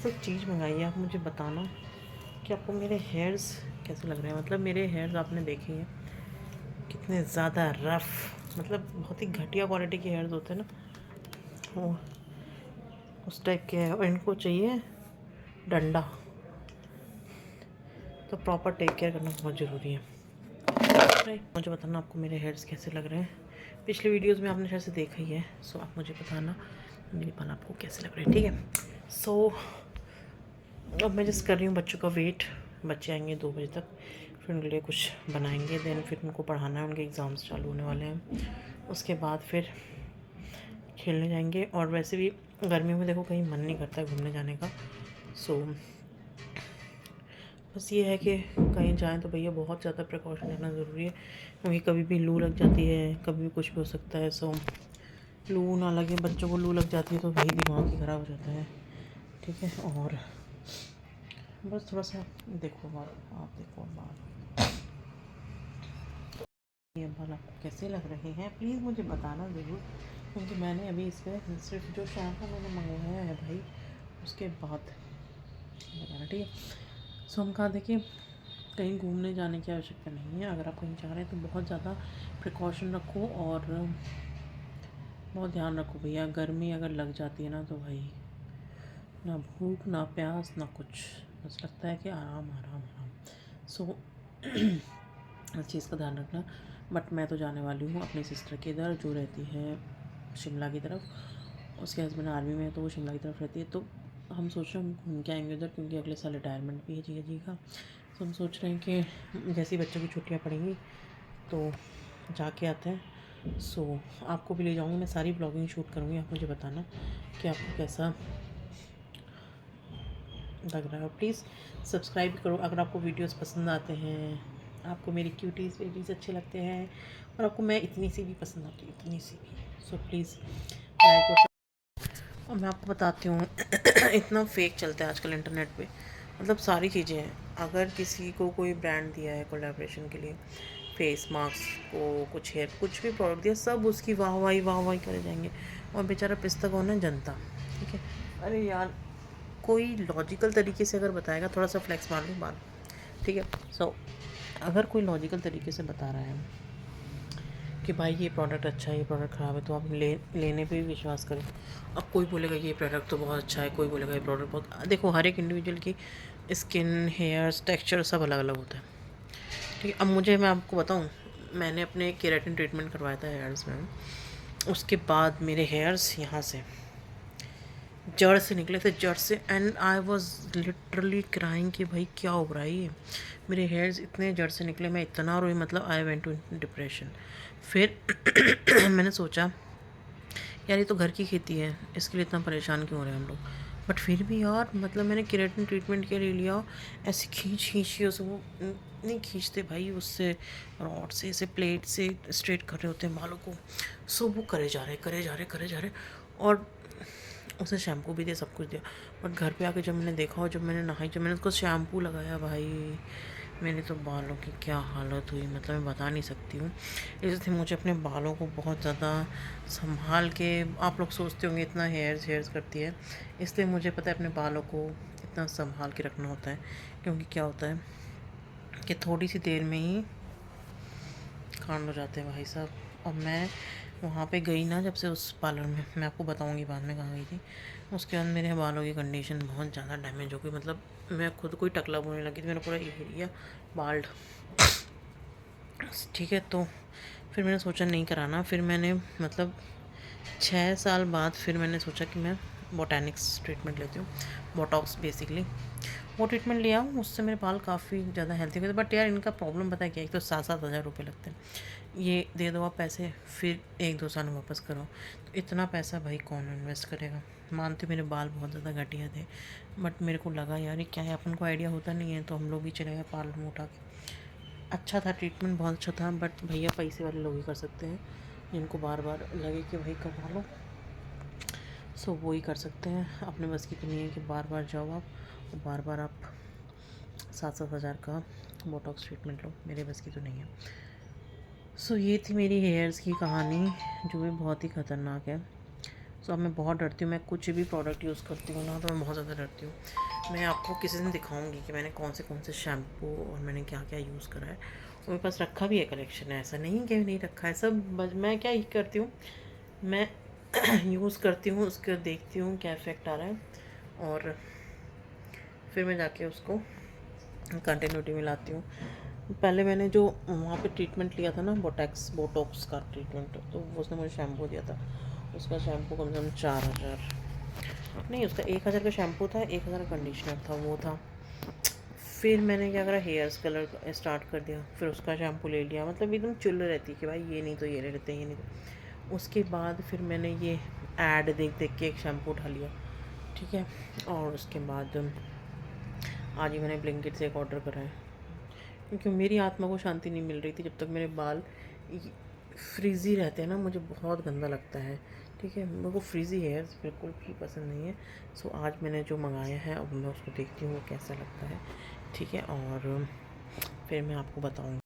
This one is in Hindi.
से एक चीज़ मंगाई है, आप मुझे बताना कि आपको मेरे हेयर्स कैसे लग रहे हैं। मतलब मेरे हेयर्स आपने देखे हैं कितने ज़्यादा रफ़, मतलब बहुत ही घटिया क्वालिटी के हेयर्स होते हैं ना, वो उस टाइप के हैं। और इनको चाहिए डंडा, तो प्रॉपर टेक केयर करना बहुत ज़रूरी है। मुझे बताना आपको मेरे हेयर्स कैसे लग रहे हैं। पिछले वीडियोस में आपने शायद से देखा ही है, सो आप मुझे बताना मेरे बाल आपको कैसे लग रहे हैं, ठीक है। सो अब मैं जस्ट कर रही हूँ बच्चों का वेट। बच्चे आएंगे 2 बजे तक, फिर उनके लिए कुछ बनाएंगे, देन फिर उनको पढ़ाना है, उनके एग्ज़ाम्स चालू होने वाले हैं। उसके बाद फिर खेलने जाएंगे। और वैसे भी गर्मियों में देखो कहीं मन नहीं करता है घूमने जाने का। सो बस ये है कि कहीं जाएं तो भैया बहुत ज़्यादा प्रिकॉशन लेना ज़रूरी है, क्योंकि कभी भी लू लग जाती है, कभी भी कुछ भी हो सकता है। सो लू ना लगे, बच्चों को लू लग जाती है तो वही दिमाग ही ख़राब हो जाता है, ठीक है। और बस थोड़ा सा देखो बाल, आप देखो बाल, ये बाल आपको कैसे लग रहे हैं प्लीज़ मुझे बताना ज़रूर, क्योंकि मैंने अभी इस पर सिर्फ जो शैम्पू मैंने मंगवाया है भाई, उसके बाद बताना, ठीक है। सो हम कहा देखिए, कहीं घूमने जाने की आवश्यकता नहीं है। अगर आप कहीं जा रहे हैं तो बहुत ज़्यादा प्रिकॉशन रखो और बहुत ध्यान रखो भैया। गर्मी अगर लग जाती है ना तो भाई ना भूख ना प्यास ना कुछ, बस लगता है कि आराम आराम आराम। सो इस चीज़ का ध्यान रखना। बट मैं तो जाने वाली हूँ अपनी सिस्टर के इधर, जो रहती है शिमला की तरफ। उसके हस्बैंड आर्मी में है तो वो शिमला की तरफ रहती है, तो हम सोच रहे हैं हम घूम के आएंगे उधर, क्योंकि अगले साल रिटायरमेंट भी है जिया जी का। तो हम सोच रहे हैं कि जैसे ही बच्चों की छुट्टियाँ पड़ेंगी तो जाके आते हैं। सो आपको भी ले जाऊँगी, मैं सारी ब्लॉगिंग शूट करूँगी। आप मुझे बताना कि आपको कैसा लग रहा है। और प्लीज़ सब्सक्राइब करो अगर आपको वीडियोस पसंद आते हैं, आपको मेरी क्यूटीज़ बेबीज़ अच्छे लगते हैं, और आपको मैं इतनी सी भी पसंद आती हूँ, इतनी सी भी। सो प्लीज़ लाइक और मैं आपको बताती हूँ इतना फेक चलता है आजकल इंटरनेट पे, मतलब सारी चीज़ें हैं। अगर किसी को कोई ब्रांड दिया है कोलैबोरेशन के लिए, फेस मास्क को कुछ हेयर कुछ भी प्रोडक्ट दिया, सब उसकी वाह वाही करे जाएंगे, और बेचारा पिस्ता कौन है, जनता, ठीक है। अरे यार, कोई लॉजिकल तरीके से अगर बताएगा, थोड़ा सा फ्लेक्स मार लूँ बाल, ठीक है। सो अगर कोई लॉजिकल तरीके से बता रहा है कि भाई ये प्रोडक्ट अच्छा है, ये प्रोडक्ट ख़राब है, तो आप लेने पे भी विश्वास करें। अब कोई बोलेगा ये प्रोडक्ट तो बहुत अच्छा है, कोई बोलेगा ये प्रोडक्ट बहुत, देखो हर एक इंडिविजुअल की स्किन, हेयर्स, टेक्सचर सब अलग अलग होता है, ठीक है। अब मैं आपको बताऊँ, मैंने अपने केराटिन ट्रीटमेंट करवाया था हेयर्स में, उसके बाद मेरे हेयर्स यहाँ से जड़ से निकले थे, जड़ से, and I was literally crying कि भाई क्या हो रहा है ये, मेरे हेयर्स इतने जड़ से निकले, मैं इतना रोई, मतलब आई वेंट टू डिप्रेशन। फिर मैंने सोचा यार ये तो घर की खेती है, इसके लिए इतना परेशान क्यों हो रहे हैं हम लोग। बट फिर भी यार, मतलब मैंने केराटिन ट्रीटमेंट के ले लिया, ऐसे खींच खींच के उसे, वो नहीं खींचते भाई उससे, रॉड से, ऐसे प्लेट से स्ट्रेट कर रहे होते हैं बालों को। सो वो करे जा रहे करे जा रहे करे जा रहे, और उसने शैम्पू भी दिया, सब कुछ दिया। बट घर पे आके जब मैंने देखा, और जब मैंने नहाई, जब मैंने उसको शैम्पू लगाया भाई, मेरे तो बालों की क्या हालत हुई, मतलब मैं बता नहीं सकती हूँ। इसलिए मुझे अपने बालों को बहुत ज़्यादा संभाल के, आप लोग सोचते होंगे इतना हेयर्स हेयर्स करती है, इसलिए मुझे पता है अपने बालों को इतना संभाल के रखना होता है। क्योंकि क्या होता है कि थोड़ी सी देर में ही कांड हो जाते हैं भाई साहब। और मैं वहाँ पे गई ना, जब से उस पार्लर में, मैं आपको बताऊँगी बाद में कहाँ गई थी, उसके बाद मेरे बालों की कंडीशन बहुत ज़्यादा डैमेज हो गई। मतलब मैं खुद को ही टकला बोलने लगी थी, मेरा पूरा एरिया बाल्ड, ठीक है। तो फिर मैंने सोचा नहीं कराना, फिर मैंने मतलब 6 साल बाद फिर मैंने सोचा कि मैं बोटैनिक्स ट्रीटमेंट लेती हूँ, बोटॉक्स बेसिकली। वो ट्रीटमेंट लिया, उससे मेरे बाल काफ़ी ज़्यादा हेल्थी हो गए। बट यार इनका प्रॉब्लम पता है क्या है, एक तो 7-7 हज़ार रुपये लगते हैं, ये दे दो आप पैसे, फिर 1-2 साल में वापस करो, तो इतना पैसा भाई कौन इन्वेस्ट करेगा। मानते मेरे बाल बहुत ज़्यादा घटिया थे, बट मेरे को लगा यार ये क्या है, अपन को आइडिया होता नहीं है, तो हम लोग भी चले गए पार्लर में उठा के। अच्छा था ट्रीटमेंट, बहुत अच्छा था, बट भैया पैसे वाले लोग ही कर सकते हैं, जिनको बार बार लगे कि भाई करवा लो, सो वो ही कर सकते हैं। अपने बस की तो नहीं है कि बार बार जाओ आप, और बार बार आप 7-7 हज़ार का बोटॉक्स ट्रीटमेंट लो, मेरे बस की तो नहीं है। सो ये थी मेरी हेयर्स की कहानी, जो भी बहुत ही ख़तरनाक है। सो अब मैं बहुत डरती हूँ। मैं कुछ भी प्रोडक्ट यूज़ करती हूँ ना तो मैं बहुत ज़्यादा डरती हूँ। मैं आपको किसी दिन दिखाऊंगी कि मैंने कौन से शैम्पू और मैंने क्या क्या यूज़ करा है। और मेरे पास रखा भी है कलेक्शन है, ऐसा नहीं कि नहीं रखा है सब। बस मैं क्या ही करती हूँ, मैं यूज़ करती हूँ, उसके देखती हूँ क्या इफ़ेक्ट आ रहा है और फिर मैं जाके उसको कंटिन्यूटी में लाती हूँ। पहले मैंने जो वहाँ पे ट्रीटमेंट लिया था ना, बोटॉक्स का ट्रीटमेंट, तो उसने मुझे शैम्पू दिया था। उसका शैम्पू कम से कम 4000 नहीं, उसका 1000 का शैम्पू था, 1000 का कंडीशनर था, वो था। फिर मैंने क्या करा, हेयर्स कलर स्टार्ट कर दिया, फिर उसका शैम्पू ले लिया। मतलब एकदम चुल रहती कि भाई ये नहीं तो ये ले लेते हैं, ये नहीं तो। उसके बाद फिर मैंने ये ऐड देख देख के एक शैम्पू उठा लिया, ठीक है। और उसके बाद आज ही मैंने ब्लिंकिट से एक ऑर्डर करा है, क्योंकि मेरी आत्मा को शांति नहीं मिल रही थी जब तक मेरे बाल फ्रीज़ी रहते हैं ना, मुझे बहुत गंदा लगता है, ठीक है। मेरे को फ्रीज़ी हेयर्स बिल्कुल भी पसंद नहीं है। सो आज मैंने जो मंगाया है, अब मैं उसको देखती हूँ वो कैसा लगता है, ठीक है। और फिर मैं आपको बताऊँगी।